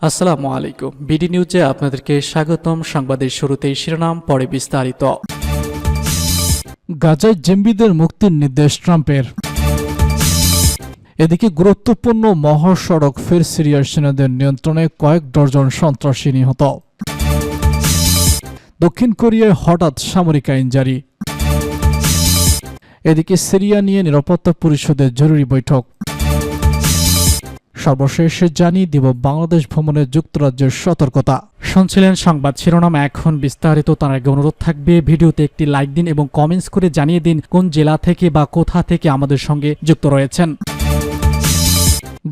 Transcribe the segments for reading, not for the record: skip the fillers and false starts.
আসসালামু আলাইকুম। বিডি নিউজে আপনাদেরকে স্বাগতম। সংবাদের শুরুতেই শিরোনাম, পরে বিস্তারিত। গাজায় জিম্মিদের মুক্তির নির্দেশ ট্রাম্পের। এদিকে গুরুত্বপূর্ণ মহাসড়ক ফের সিরিয়ার সেনাদের নিয়ন্ত্রণে, কয়েক ডজন সন্ত্রাসী নিহত। দক্ষিণ কোরিয়ায় হঠাৎ সামরিক আইন জারি। এদিকে সিরিয়া নিয়ে নিরাপত্তা পরিষদের জরুরি বৈঠক। সর্বশেষ জানিয়ে দিব বাংলাদেশ ভ্রমণে যুক্তরাজ্যের সতর্কতা। শুনছিলেন সংবাদ শিরোনাম, এখন বিস্তারিত। তার আগে অনুরোধ থাকবে ভিডিওতে একটি লাইক দিন এবং কমেন্টস করে জানিয়ে দিন কোন জেলা থেকে বা কোথা থেকে আমাদের সঙ্গে যুক্ত রয়েছেন।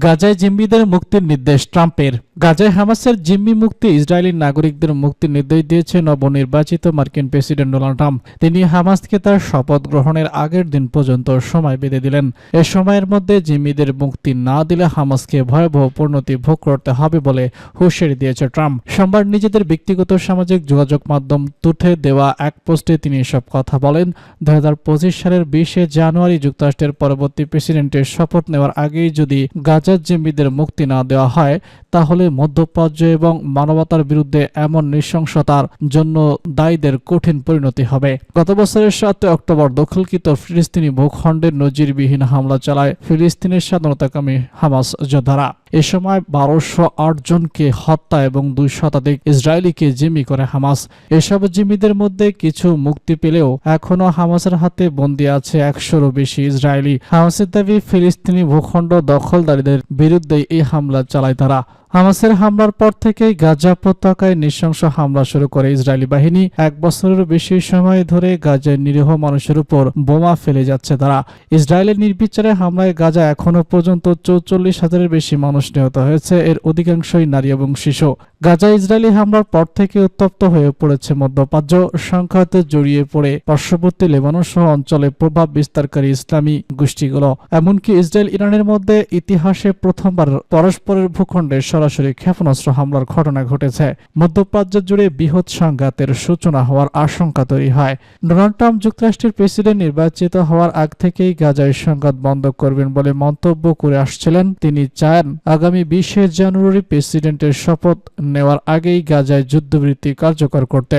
গাজায় জিম্মিদের মুক্তির নির্দেশ ট্রাম্পের। গাজায় হামাসের জিম্মি মুক্তি, ইসরায়েলি নাগরিকদের মুক্তির নির্দেশ দিয়েছে নবনির্বাচিত মার্কিন প্রেসিডেন্ট ডোনাল্ড ট্রাম্প। তিনি হামাসকে তার শপথ গ্রহণের আগের দিন পর্যন্ত সময় বেঁধে দিলেন। এ সময়ের মধ্যে জিম্মিদের মুক্তি না দিলে হামাসকে ভয়াবহ পরিণতি ভোগ করতে হবে বলে হুঁশিয়ারি দিয়েছে ট্রাম্প। সোমবার নিজেদের ব্যক্তিগত সামাজিক যোগাযোগ মাধ্যম তুঠে দেওয়া এক পোস্টে তিনি এসব কথা বলেন। 2025 সালের 20 জানুয়ারি যুক্তরাষ্ট্রের পরবর্তী প্রেসিডেন্টের শপথ নেওয়ার আগেই যদি গাজার জিম্মিদের মুক্তি না দেওয়া হয়, তাহলে মধ্যপ্রাচ্য এবং মানবতার বিরুদ্ধে এমন নৃশংসতার জন্য দায়ীদের কঠিন পরিণতি হবে। গত বছরের 7 অক্টোবর দখলকৃত ফিলিস্তিনি ভূখণ্ডের নজিরবিহীন হামলা চালায় ফিলিস্তিনের স্বাধীনতাকামী হামাস যোদ্ধারা। এ সময় 1208 জনকে হত্যা এবং 2 শতাধিক ইসরায়েলিকে জিম্মি করে হামাস। এসব জিম্মিদের মধ্যে কিছু মুক্তি পেলেও এখনও হামাসের হাতে বন্দী আছে 100-এরও বেশি ইসরায়েলি। হামাসের দাবি, ফিলিস্তিনি ভূখণ্ড দখলদারীদের বিরুদ্ধে এই হামলা চালায় তারা। হামাসের হামলার পর থেকেই গাজা উপত্যকায় নৃশংস হামলা শুরু করে ইসরায়েলি বাহিনী। 1 বছরেরও বেশি সময় ধরে গাজায় নিরীহ মানুষের উপর বোমা ফেলে যাচ্ছে তারা। ইসরায়েলের নির্বিচারে হামলায় গাজা এখনো পর্যন্ত 44,000-এর বেশি মানুষ নিহত হয়েছে, এর অধিকাংশই নারী এবং শিশু। গাজা ইসরায়েলি হামলার পর থেকে উত্তপ্ত হয়ে পড়েছে মধ্যপ্রাচ্য। সংঘাতে জড়িয়ে পড়ে পার্শ্ববর্তী লেবানন সহ অঞ্চলে প্রভাব বিস্তারকারী ইসলামী গোষ্ঠীগুলো। এমনকি ইসরায়েল ইরানের মধ্যে ইতিহাসে প্রথমবার পরস্পরের ভূখণ্ডে সরাসরি ক্ষেপণাস্ত্র হামলার ঘটনা ঘটেছে। মধ্যপ্রাচ্য জুড়ে বৃহৎ সংঘাতের সূচনা হওয়ার আশঙ্কা তৈরি হয়। ডোনাল্ড ট্রাম্প যুক্তরাষ্ট্রের প্রেসিডেন্ট নির্বাচিত হওয়ার আগ থেকেই গাজায় সংঘাত বন্ধ করবেন বলে মন্তব্য করে আসছিলেন। তিনি চান আগামী 20 জানুয়ারি প্রেসিডেন্টের শপথ নেওয়ার আগেই গাজায় যুদ্ধবৃত্তি কার্যকর করতে।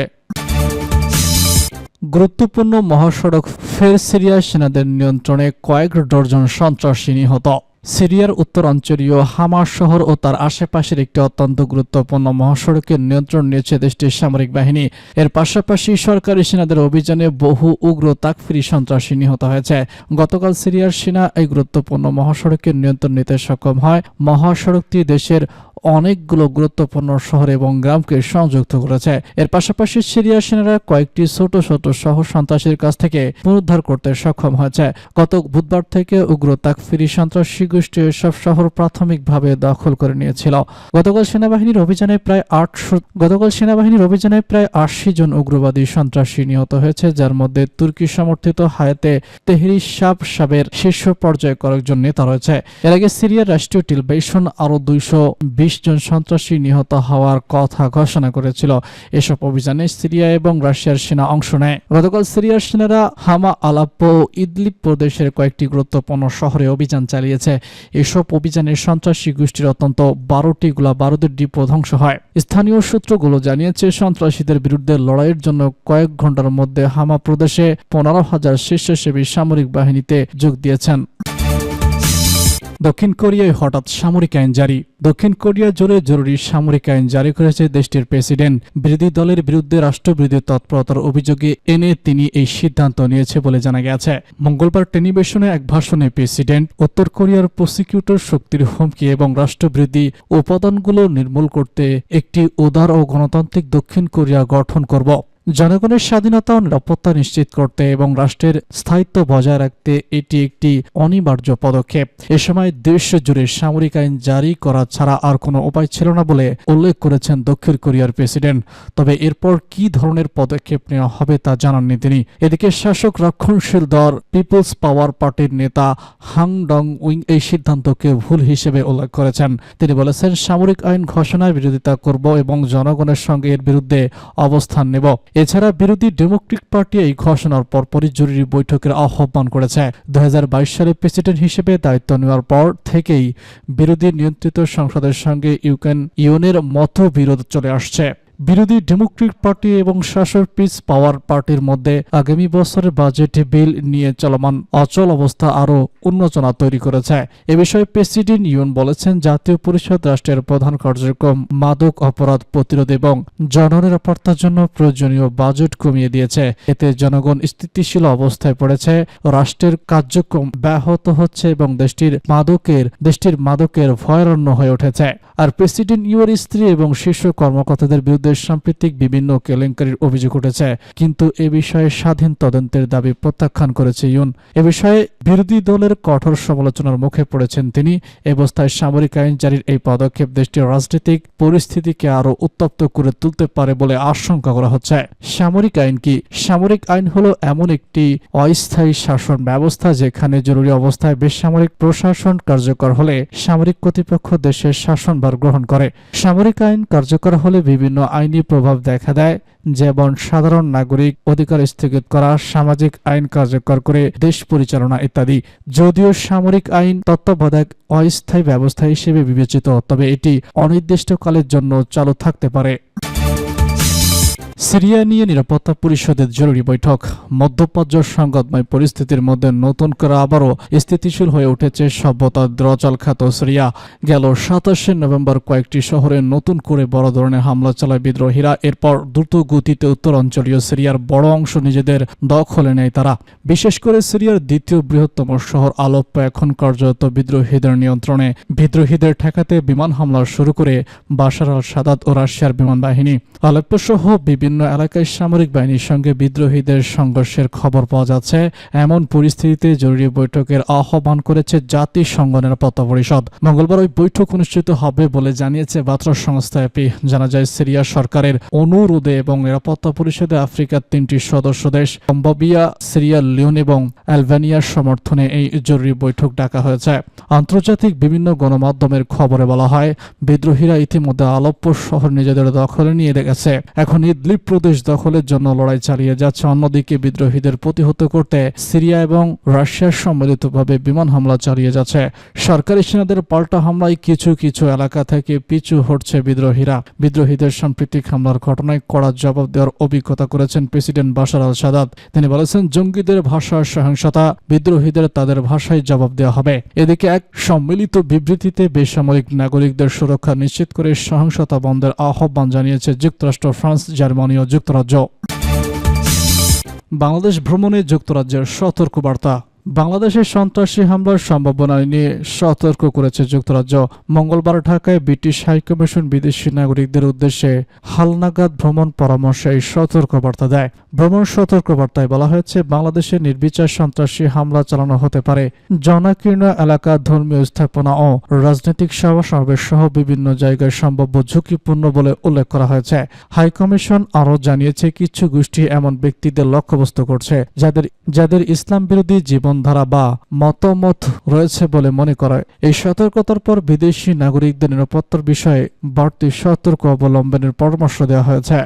গুরুত্বপূর্ণ মহাসড়ক ফের সিরিয়ার সেনাদের নিয়ন্ত্রণে, কয়েক ডজন সন্ত্রাসী নিহত। সিরিয়ার উত্তরাঞ্চলীয় হামা শহর ও তার আশেপাশের একটি অত্যন্ত গুরুত্বপূর্ণ মহাসড়কের নিয়ন্ত্রণ নিয়েছে দেশটির সামরিক বাহিনী। এর পাশাপাশি সরকারি সেনাদের অভিযানে বহু উগ্র তাকফিরি সন্ত্রাসী নিহত হয়েছে। গতকাল সিরিয়ার সেনা এই গুরুত্বপূর্ণ মহাসড়কের নিয়ন্ত্রণ নিতে সক্ষম হয়। মহাসড়কটি দেশের অনেকগুলো গুরুত্বপূর্ণ শহর এবং গ্রামকে সংযুক্ত করেছে। এর পাশাপাশি সিরিয়ার সেনারা কয়েকটি ছোট ছোট শহর সন্ত্রাসীর কাছ থেকে পুনরুদ্ধার করতে সক্ষম হয়েছে। গত বুধবার থেকে উগ্র তাকফিরি সন্ত্রাসী গোষ্ঠী এসব শহর প্রাথমিকভাবে দখল করে নিয়েছিল। গতকাল সেনাবাহিনীর অভিযানে প্রায় 80 জন উগ্রবাদী সন্ত্রাসী নিহত হয়েছে, যার মধ্যে তুর্কি সমর্থিত হায়াতে তেহরি শাবের শীর্ষ পর্যায়ে কয়েকজন নেতা রয়েছে। এর আগে সিরিয়ার রাষ্ট্রীয় টেলিভিশন আরও 220 জন সন্ত্রাসী নিহত হওয়ার কথা ঘোষণা করেছিল। এসব অভিযানে সিরিয়া এবং রাশিয়ার সেনা অংশ নেয়। গতকাল সিরিয়ার সেনারা হামা, আলাপ্পো ও ইদলিব প্রদেশের কয়েকটি গুরুত্বপূর্ণ শহরে অভিযান চালিয়েছে। এসব অভিযানে সন্ত্রাসী গোষ্ঠীর অন্তত 12টি গোলা বারুদের ডিপো ধ্বংস হয়। স্থানীয় সূত্রগুলো জানিয়েছে, সন্ত্রাসীদের বিরুদ্ধে লড়াইয়ের জন্য কয়েক ঘন্টার মধ্যে হামা প্রদেশে 15,000 স্বেচ্ছাসেবী সামরিক বাহিনীতে যোগ দিয়েছেন। দক্ষিণ কোরিয়ায় হঠাৎ সামরিক আইন জারি। দক্ষিণ কোরিয়া জুড়ে জরুরি সামরিক আইন জারি করেছে দেশটির প্রেসিডেন্ট। বিরোধী দলের বিরুদ্ধে রাষ্ট্রবিরোধী তৎপরতার অভিযোগে এনে তিনি এই সিদ্ধান্ত নিয়েছে বলে জানা গেছে। মঙ্গলবার টেলিভিশনে এক ভাষণে প্রেসিডেন্ট উত্তর কোরিয়ার প্রসিকিউটর শক্তির হুমকি এবং রাষ্ট্রবিরোধী উপাদানগুলো নির্মূল করতে একটি উদার ও গণতান্ত্রিক দক্ষিণ কোরিয়া গঠন করব, জনগণের স্বাধীনতা ও নিরাপত্তা নিশ্চিত করতে এবং রাষ্ট্রের স্থায়িত্ব বজায় রাখতে এটি একটি অনিবার্য পদক্ষেপ। এ সময় দেশ জুড়ে সামরিক আইন জারি করা ছাড়া আর কোনো উপায় ছিল না বলে উল্লেখ করেছেন দক্ষিণ কোরিয়ার প্রেসিডেন্ট। তবে এরপর কি ধরনের পদক্ষেপ নেওয়া হবে তা জানাননি তিনি। এদিকে শাসক রক্ষণশীল দল পিপলস পাওয়ার পার্টির নেতা হাং ডং উইং এই সিদ্ধান্তকে ভুল হিসেবে উল্লেখ করেছেন। তিনি বলেছেন, সামরিক আইন ঘোষণার বিরোধিতা করব এবং জনগণের সঙ্গে এর বিরুদ্ধে অবস্থান নেব। এছাড়া বিরোধী ডেমোক্রেটিক পার্টি এই ঘোষণার পরপরই জরুরি বৈঠকের আহ্বান করেছে। 2022 সালে প্রেসিডেন্ট হিসেবে দায়িত্ব নেওয়ার পর থেকেই বিরোধী নিয়ন্ত্রিত সংসদের সঙ্গে ইউনের মতবিরোধ চলে আসছে। বিরোধী ডেমোক্রেটিক পার্টি এবং শাসক পিস পাওয়ার পার্টির মধ্যে আগামী বছরের বাজেট বিল নিয়ে চলমান অচল অবস্থা আরও উন্মোচনা তৈরি করেছে। এ বিষয়ে প্রেসিডেন্ট ইউন বলেছেন, জাতীয় পরিষদ রাষ্ট্রের প্রধান কার্যক্রম মাদক অপরাধ প্রতিরোধ এবং জননিরাপত্তার জন্য প্রয়োজনীয় বাজেট কমিয়ে দিয়েছে। এতে জনগণ স্থিতিশীল অবস্থায় পড়েছে, রাষ্ট্রের কার্যক্রম ব্যাহত হচ্ছে এবং দেশটির মাদকের ভয়ারণ্য হয়ে উঠেছে। আর প্রেসিডেন্ট ইউর স্ত্রী এবং শীর্ষ কর্মকর্তাদের বিরুদ্ধে সাম্প্রতিক বিভিন্ন কেলেঙ্কারির অভিযোগ উঠেছে, কিন্তু এ বিষয়ে স্বাধীন তদন্তের দাবি প্রত্যাখ্যান করেছে ইউন। এ বিষয়ে বিরোধী দলের কঠোর সমালোচনার মুখে পড়েছেন তিনি। এ অবস্থায় সামরিক আইন জারির এই পদক্ষেপ দেশটির রাজনৈতিক পরিস্থিতিকে আরও উত্তপ্ত করে তুলতে পারে বলে আশঙ্কা করা হচ্ছে। সামরিক আইন কি? সামরিক আইন হলো এমন একটি অস্থায়ী শাসন ব্যবস্থা যেখানে জরুরি অবস্থায় বেসামরিক প্রশাসন কার্যকর হলে সামরিক কর্তৃপক্ষ দেশের শাসনভার গ্রহণ করে। সামরিক আইন কার্যকর হলে বিভিন্ন আইনি প্রভাব দেখা দেয়, যেমন সাধারণ নাগরিক অধিকার স্থগিত করা, সামাজিক আইন কার্যকর করে দেশ পরিচালনা ইত্যাদি। যদিও সামরিক আইন তত্ত্বাবধায়ক অস্থায়ী ব্যবস্থা হিসেবে বিবেচিত, তবে এটি অনির্দিষ্টকালের জন্য চালু থাকতে পারে। সিরিয়া নিয়ে নিরাপত্তা পরিষদের জরুরি বৈঠক। মধ্যপ্রাচ্য সংঘাতময় পরিস্থিতির মধ্যে নতুন করে আবারও স্থিতিশীল হয়ে উঠেছে সভ্যতার দ্রজলখ্যাত সিরিয়া। গেল 27 নভেম্বর কয়েকটি শহরে নতুন করে বড় ধরনের হামলা চালায় বিদ্রোহীরা। এরপর দ্রুত গতিতে উত্তরাঞ্চলীয় সিরিয়ার বড় অংশ নিজেদের দখলে নেয় তারা। বিশেষ করে সিরিয়ার দ্বিতীয় বৃহত্তম শহর আলেপ্পো এখন কার্যত বিদ্রোহীদের নিয়ন্ত্রণে। বিদ্রোহীদের ঠেকাতে বিমান হামলা শুরু করে বাশার আল সাদাত ও রাশিয়ার বিমান বাহিনী। আলেপ্পো সহ বিভিন্ন এলাকায় সামরিক বাহিনীর সঙ্গে বিদ্রোহীদের সংঘর্ষের খবর পাওয়া যাচ্ছে। এমন পরিস্থিতিতে জরুরি বৈঠকের আহ্বান করেছে জাতিসংঘ নিরাপত্তা পরিষদ। মঙ্গলবার ওই বৈঠক অনুষ্ঠিত হবে বলে জানিয়েছে বার্তা সংস্থা এপি। জানা যায়, সিরিয়া সরকারের অনুরোধে এবং নিরাপত্তা পরিষদে আফ্রিকার 3টি সদস্য দেশ কম্বোডিয়া, সিরিয়া লিওন এবং আলবেনিয়ার সমর্থনে এই জরুরি বৈঠক ডাকা হয়েছে। আন্তর্জাতিক বিভিন্ন গণমাধ্যমের খবরে বলা হয়, বিদ্রোহীরা ইতিমধ্যে আলেপ্পো শহর নিজেদের দখলে নিয়ে গেছে। এখন ইদলিব প্রদেশ দখলের জন্য লড়াই চালিয়ে যাচ্ছে। অন্যদিকে বিদ্রোহীদের প্রতিহত করতে সিরিয়া এবং রাশিয়ার সম্মিলিতভাবে বিমান হামলা চালিয়ে যাচ্ছে। সরকারি সেনাদের পাল্টা হামলায় কিছু কিছু এলাকা থেকে পিছু হটছে বিদ্রোহীরা। বিদ্রোহীদের সাম্প্রতিক হামলার ঘটনায় কড়া জবাব দেওয়ার অভিজ্ঞতা করেছেন প্রেসিডেন্ট বাশার আল সাদাত। তিনি বলেছেন, জঙ্গিদের ভাষার সহিংসতা, বিদ্রোহীদের তাদের ভাষায় জবাব দেওয়া হবে। এদিকে এক সম্মিলিত বিবৃতিতে বেসামরিক নাগরিকদের সুরক্ষা নিশ্চিত করে সহিংসতা বন্ধের আহ্বান জানিয়েছে যুক্তরাষ্ট্র, ফ্রান্স, জার্মানি ও যুক্তরাজ্য। বাংলাদেশ ভ্রমণে যুক্তরাজ্যের সতর্কবার্তা। বাংলাদেশের সন্ত্রাসী হামলার সম্ভাবনা নিয়ে সতর্ক করেছে যুক্তরাজ্য। মঙ্গলবার ঢাকায় ব্রিটিশ হাইকমিশন বিদেশি নাগরিকদের উদ্দেশ্যে হালনাগাদ ভ্রমণ পরামর্শে এই সতর্কবার্তা দেয়। ভ্রমণ সতর্কবার্তায় বলা হয়েছে, বাংলাদেশে নির্বিচার সন্ত্রাসী হামলা চালানো হতে পারে। জনাকীর্ণ এলাকা, ধর্মীয় স্থাপনা ও রাজনৈতিক সভা-সমাবেশ সহ বিভিন্ন জায়গায় সম্ভাব্য ঝুঁকিপূর্ণ বলে উল্লেখ করা হয়েছে। হাইকমিশন আরও জানিয়েছে, কিছু গোষ্ঠী এমন ব্যক্তিদের লক্ষ্যবস্তু করছে যাদের ইসলাম বিরোধী জীবনধারা বা মতামত রয়েছে বলে মনে করে। এই সতর্কতার পর বিদেশি নাগরিকদের নিরাপত্তার বিষয়ে বাড়তি সতর্ক অবলম্বনের পরামর্শ দেওয়া হয়েছে।